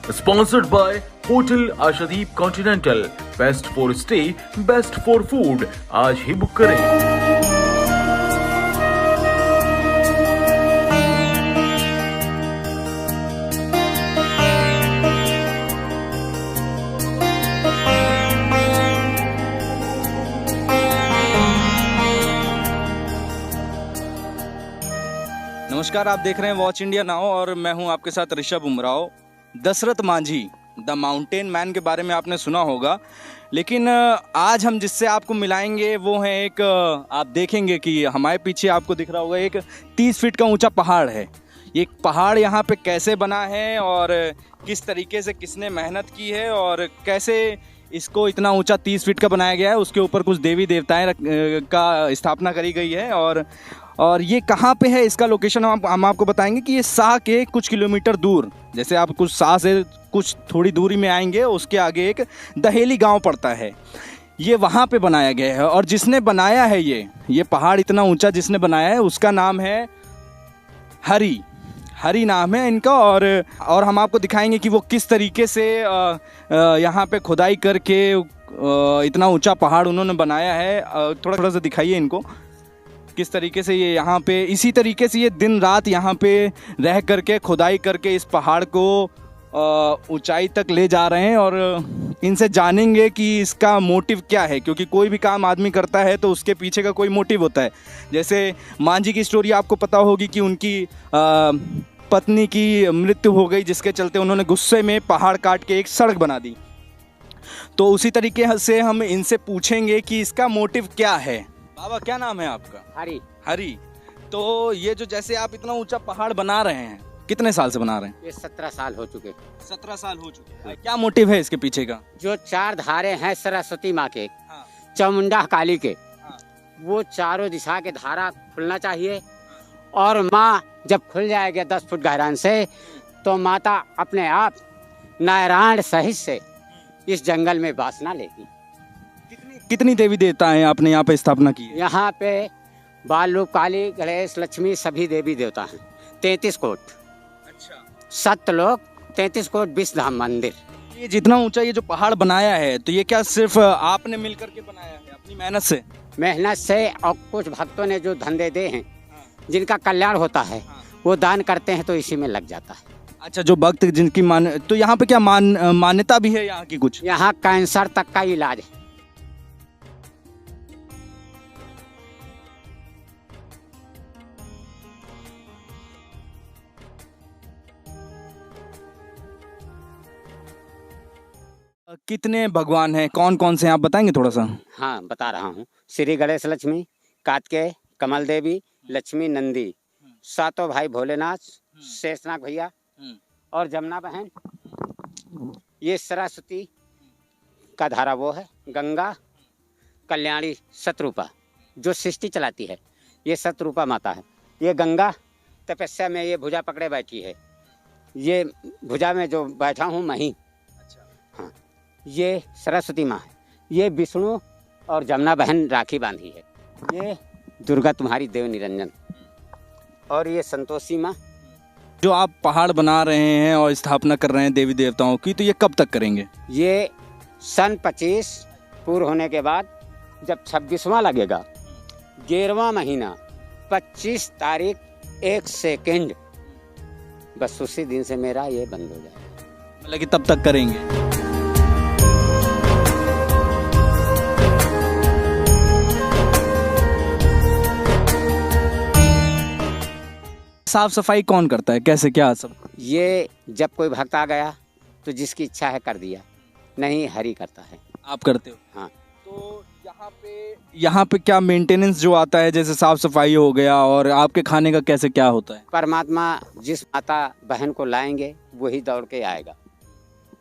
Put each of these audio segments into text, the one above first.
Sponsored by hotel Ashadeep continental. Best for stay, best for food. आज ही book करें। नमस्कार, आप देख रहे हैं वॉच इंडिया नाउ और मैं हूं आपके साथ Rishabh Umrao. Dashrath Manjhi the mountain man के बारे में आपने सुना होगा, लेकिन आज हम जिससे आपको मिलाएंगे वो है एक, आप देखेंगे कि हमारे पीछे आपको दिख रहा होगा एक 30 फीट का ऊंचा पहाड़ है। ये पहाड़ यहाँ पे कैसे बना है और किस तरीके से किसने मेहनत की है और कैसे इसको इतना ऊंचा 30 फीट का बनाया गया है, उसके ऊपर कुछ देवी देवताएं का स्थापना करी गई है। और ये कहाँ पे है, इसका लोकेशन हम आपको बताएंगे कि ये शाह के कुछ किलोमीटर दूर, जैसे आप कुछ शाह से कुछ थोड़ी दूरी में आएंगे, उसके आगे एक दहेली गांव पड़ता है। ये वहाँ पे बनाया गया है और जिसने बनाया है ये पहाड़ इतना ऊंचा जिसने बनाया है उसका नाम है हरि नाम है इनका। और हम आपको दिखाएंगे कि वो किस तरीके से यहाँ पे खुदाई करके इतना ऊंचा पहाड़ उन्होंने बनाया है। थोड़ा सा दिखाइए इनको किस तरीके से ये यहाँ पे, इसी तरीके से ये दिन रात यहाँ पे रह करके खुदाई करके इस पहाड़ को ऊंचाई तक ले जा रहे हैं। और इनसे जानेंगे कि इसका मोटिव क्या है, क्योंकि कोई भी काम आदमी करता है तो उसके पीछे का कोई मोटिव होता है। जैसे मांझी की स्टोरी आपको पता होगी कि उनकी पत्नी की मृत्यु हो गई, जिसके चलते उन्होंने गुस्से में पहाड़ काट के एक सड़क बना दी। तो उसी तरीके से हम इनसे पूछेंगे कि इसका मोटिव क्या है। बाबा, क्या नाम है आपका? हरि। तो ये जो जैसे आप इतना ऊंचा पहाड़ बना रहे हैं, कितने साल से बना रहे हैं? ये 17 साल हो चुके। 17 साल हो चुके हैं। क्या मोटिव है इसके पीछे का? जो 4 धारे हैं सरस्वती माँ के, हाँ। चामुंडा काली के, हाँ। वो चारों दिशा के धारा खुलना चाहिए। और माँ जब खुल जाएगी 10 फुट गहराई से, तो माता अपने आप नारायण सहित से इस जंगल में वास न लेगी। कितनी देवी देवता हैं आपने यहाँ पे स्थापना की है? यहाँ पे बाल रूप काली, गणेश, लक्ष्मी सभी देवी देवता हैं। 33 कोट। अच्छा। 7 लोक, 33 कोट, 20 धाम मंदिर। ये जितना ऊंचा ये जो पहाड़ बनाया है, तो ये क्या सिर्फ आपने मिल करके बनाया है अपनी मेहनत से? मेहनत से, और कुछ भक्तों ने जो धंधे दे हैं, जिनका कल्याण होता है, हाँ। वो दान करते हैं तो इसी में लग जाता है। अच्छा, जो भक्त जिनकी तो यहाँ पे क्या मान्यता भी है यहाँ की कुछ? यहाँ कैंसर तक का इलाज है। कितने भगवान हैं, कौन कौन से हैं, आप बताएंगे थोड़ा सा? हाँ, बता रहा हूँ। श्री गणेश लक्ष्मी, कार्तिकेय, कमल देवी, लक्ष्मी, नंदी, 7 भाई भोलेनाथ, शेषनाग भैया और जमुना बहन। ये सरस्वती का धारा वो है। गंगा, कल्याणी, शत्रुपा जो सृष्टि चलाती है, ये शत्रुपा माता है। ये गंगा तपस्या में ये भुजा पकड़े बैठी है। ये भुजा में जो बैठा हूँ मैं ही। हाँ, ये सरस्वती माँ है। ये विष्णु और जमुना बहन राखी बांधी है। ये दुर्गा तुम्हारी देव निरंजन। और ये संतोषी माँ। जो आप पहाड़ बना रहे हैं और स्थापना कर रहे हैं देवी देवताओं की, तो ये कब तक करेंगे? ये सन 25 पूर्ण होने के बाद, जब 26वां लगेगा, 11वां महीना, 25 तारीख 1 सेकेंड, बस उसी दिन से मेरा ये बंद हो जाएगा। मतलब कि तब तक करेंगे। साफ सफाई कौन करता है, कैसे, क्या सब? ये जब कोई भक्त आ गया तो जिसकी इच्छा है कर दिया, नहीं हरि करता है। आप करते हो? हाँ। तो यहाँ पे क्या मेंटेनेंस जो आता है, जैसे साफ सफाई हो गया, और आपके खाने का कैसे क्या होता है? परमात्मा जिस माता बहन को लाएंगे वही दौड़ के आएगा।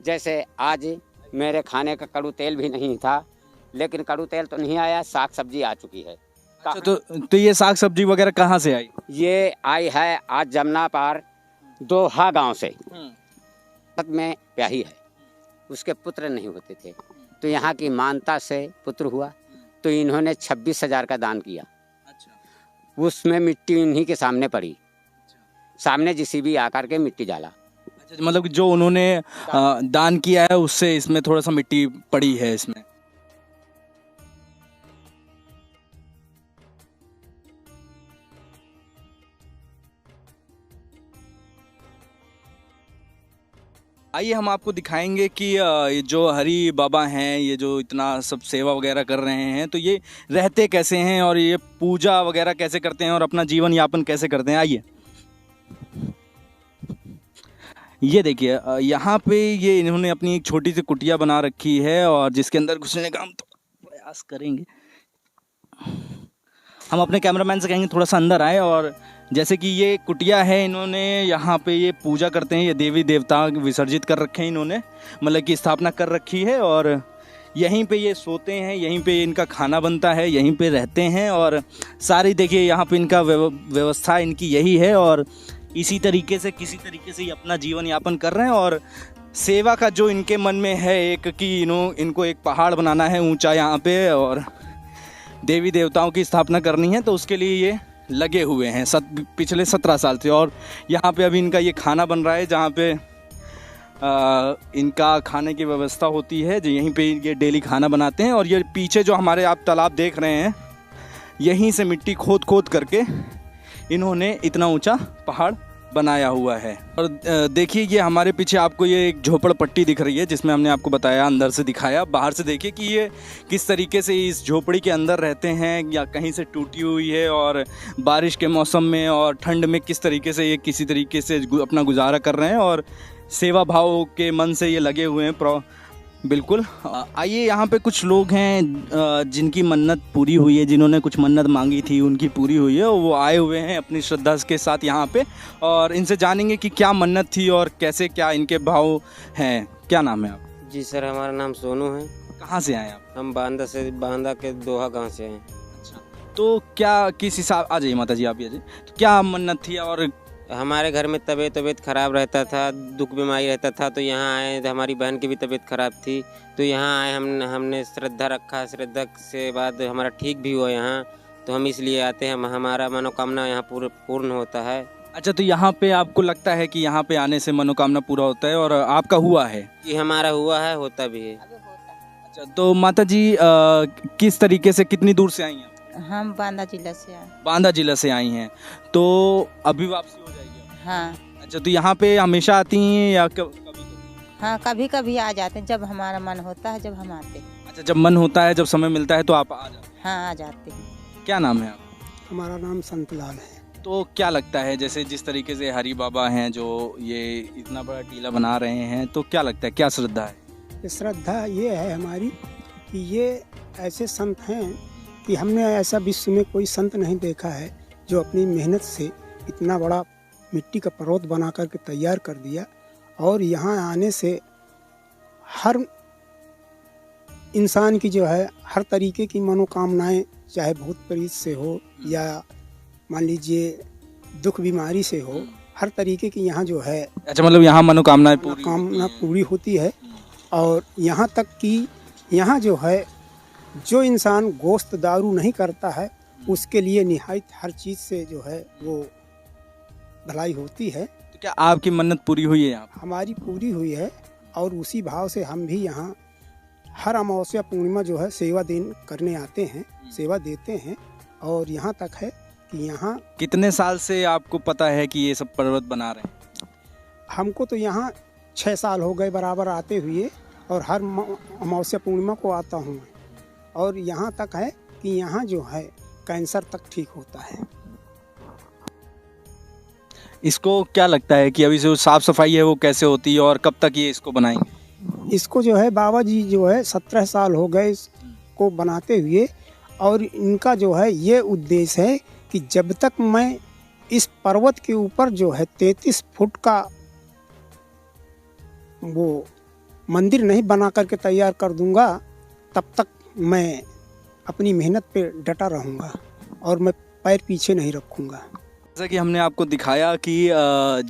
जैसे आज मेरे खाने का कड़ू तेल भी नहीं था, लेकिन कड़ू तेल तो नहीं आया, साग सब्जी आ चुकी है। अच्छा, तो ये साग सब्जी वगैरह कहाँ से आई? ये आई है आज जमुना पार दोहा गांव से। में ब्याही है, उसके पुत्र नहीं होते थे, तो यहाँ की मानता से पुत्र हुआ, तो इन्होंने 26,000 का दान किया। अच्छा। उसमें मिट्टी इन्हीं के सामने पड़ी। अच्छा। सामने जेसीबी आकर के मिट्टी डाला। अच्छा, मतलब जो उन्होंने दान किया है उससे इसमें थोड़ा सा मिट्टी पड़ी है इसमें। आइए हम आपको दिखाएंगे कि ये जो हरि बाबा हैं, ये जो इतना सब सेवा वगैरह कर रहे हैं, तो ये रहते कैसे हैं और ये पूजा वगैरह कैसे करते हैं और अपना जीवन यापन कैसे करते हैं। आइए ये देखिए, यहाँ पे ये इन्होंने अपनी एक छोटी सी कुटिया बना रखी है और जिसके अंदर घुसने का हम तो प्रयास करेंगे। हम अपने कैमरामैन से कहेंगे थोड़ा सा अंदर आए। और जैसे कि ये कुटिया है, इन्होंने यहाँ पे ये पूजा करते हैं, ये देवी देवता विसर्जित कर रखे हैं इन्होंने, मतलब कि स्थापना कर रखी है। और यहीं पे ये सोते हैं, यहीं पे इनका खाना बनता है, यहीं पे रहते हैं और सारी देखिए यहाँ पे इनका व्यवस्था इनकी यही है। और इसी तरीके से किसी तरीके से ये अपना जीवन यापन कर रहे हैं। और सेवा का जो इनके मन में है एक कि इनको एक पहाड़ बनाना है ऊंचा यहाँ पे और देवी देवताओं की स्थापना करनी है, तो उसके लिए ये लगे हुए हैं पिछले 17 साल से। और यहाँ पे अभी इनका ये खाना बन रहा है, जहाँ पे इनका खाने की व्यवस्था होती है, जो यहीं पे ये डेली खाना बनाते हैं। और ये पीछे जो हमारे आप तालाब देख रहे हैं, यहीं से मिट्टी खोद खोद करके इन्होंने इतना ऊंचा पहाड़ बनाया हुआ है। और देखिए ये हमारे पीछे आपको ये एक झोपड़पट्टी दिख रही है, जिसमें हमने आपको बताया, अंदर से दिखाया। बाहर से देखिए कि ये किस तरीके से इस झोपड़ी के अंदर रहते हैं, या कहीं से टूटी हुई है और बारिश के मौसम में और ठंड में किस तरीके से ये किसी तरीके से अपना गुजारा कर रहे हैं और सेवा भाव के मन से ये लगे हुए हैं। बिल्कुल। आइए यहाँ पे कुछ लोग हैं जिनकी मन्नत पूरी हुई है, जिन्होंने कुछ मन्नत मांगी थी उनकी पूरी हुई है, और वो आए हुए हैं अपनी श्रद्धा के साथ यहाँ पे। और इनसे जानेंगे कि क्या मन्नत थी और कैसे क्या इनके भाव हैं। क्या नाम है आप? जी सर, हमारा नाम सोनू है। कहाँ से आए आप? हम बांदा के दोहा गांव से हैं। अच्छा, तो क्या किस हिसाब, आ जाइए माता जी आप, तो क्या मन्नत थी? और हमारे घर में तबीयत खराब रहता था, दुख बीमारी रहता था, तो यहाँ आए। हमारी बहन की भी तबीयत खराब थी, तो यहाँ आए। हमने श्रद्धा रखा, श्रद्धा से बाद हमारा ठीक भी हुआ यहाँ, तो हम इसलिए आते हैं। हमारा मनोकामना यहाँ पूर्ण होता है। अच्छा, तो यहाँ पे आपको लगता है कि यहाँ पे आने से मनोकामना पूरा होता है, और आपका हुआ है? ये हमारा हुआ है, होता भी है। अच्छा, तो माता जी किस तरीके से, कितनी दूर से आई हैं? हम बांदा जिला से आए। बांदा जिला से आई हैं, तो अभी वापसी हो जाएगी? हाँ। अच्छा, तो यहाँ पे हमेशा आती हैं या कभी? हाँ, कभी कभी आ जाते हैं, जब हमारा मन होता है, जब हम आते हैं। अच्छा, जब मन होता है, जब समय मिलता है तो आप आ जाते हैं? हाँ, आ जाते हैं। क्या नाम है आप? हमारा नाम संतलाल है। तो क्या लगता है, जैसे जिस तरीके से हरि बाबा हैं जो ये इतना बड़ा टीला बना रहे हैं, तो क्या लगता है, क्या श्रद्धा है? ये श्रद्धा ये है हमारी कि ये ऐसे संत हैं कि हमने ऐसा विश्व में कोई संत नहीं देखा है जो अपनी मेहनत से इतना बड़ा मिट्टी का पर्वत बना करके तैयार कर दिया। और यहाँ आने से हर इंसान की जो है हर तरीके की मनोकामनाएं, चाहे भूत प्रेत से हो या मान लीजिए दुख बीमारी से हो, हर तरीके की यहाँ जो है। अच्छा, मतलब यहाँ मनोकामनाएं पूरी होती है। और यहाँ तक कि यहाँ जो है, जो इंसान गोश्त दारू नहीं करता है, उसके लिए निहायत हर चीज़ से जो है वो भलाई होती है। तो क्या आपकी मन्नत पूरी हुई है यहाँ? हमारी पूरी हुई है, और उसी भाव से हम भी यहाँ हर अमावस्या पूर्णिमा जो है सेवा करने आते हैं, सेवा देते हैं। और यहाँ तक है कि यहाँ कितने साल से आपको पता है कि ये सब पर्वत बना रहे हैं? हमको तो यहाँ 6 साल हो गए बराबर आते हुए, और हर अमावस्या पूर्णिमा को आता हूँ। और यहाँ तक है कि यहाँ जो है कैंसर तक ठीक होता है। इसको क्या लगता है कि अभी जो साफ सफाई है वो कैसे होती है और कब तक ये इसको बनाएंगे? इसको जो है बाबा जी जो है 17 साल हो गए इसको बनाते हुए, और इनका जो है ये उद्देश्य है कि जब तक मैं इस पर्वत के ऊपर जो है 33 फुट का वो मंदिर नहीं बना करके तैयार कर दूंगा, तब तक मैं अपनी मेहनत पे डटा रहूँगा और मैं पैर पीछे नहीं रखूँगा। जैसा कि हमने आपको दिखाया कि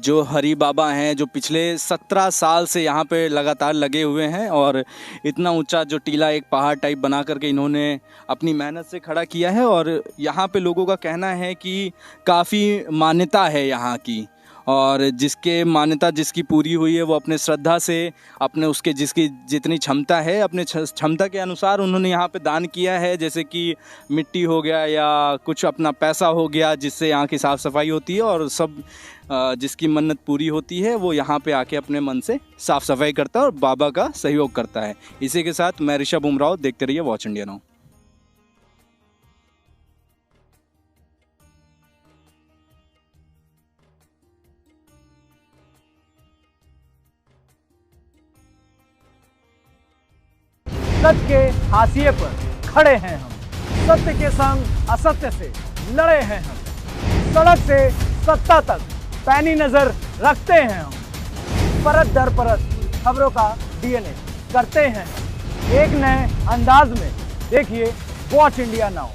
जो हरि बाबा हैं, जो पिछले 17 साल से यहाँ पे लगातार लगे हुए हैं, और इतना ऊंचा जो टीला एक पहाड़ टाइप बना करके इन्होंने अपनी मेहनत से खड़ा किया है। और यहाँ पे लोगों का कहना है कि काफ़ी मान्यता है यहाँ की, और जिसके मान्यता जिसकी पूरी हुई है वो अपने श्रद्धा से, अपने उसके जिसकी जितनी क्षमता है, अपने क्षमता के अनुसार उन्होंने यहाँ पे दान किया है। जैसे कि मिट्टी हो गया या कुछ अपना पैसा हो गया, जिससे यहाँ की साफ़ सफाई होती है। और सब जिसकी मन्नत पूरी होती है वो यहाँ पे आके अपने मन से साफ़ सफाई करता है और बाबा का सहयोग करता है। इसी के साथ मैं ऋषभ उमराव, देखते रहिए वॉच इंडिया नाउ। सच के हाशिए पर खड़े हैं हम, सत्य के संग असत्य से लड़े हैं हम, सड़क से सत्ता तक पैनी नजर रखते हैं हम, परत दर परत खबरों का डीएनए करते हैं हम। एक नए अंदाज में देखिए वॉच इंडिया नाउ।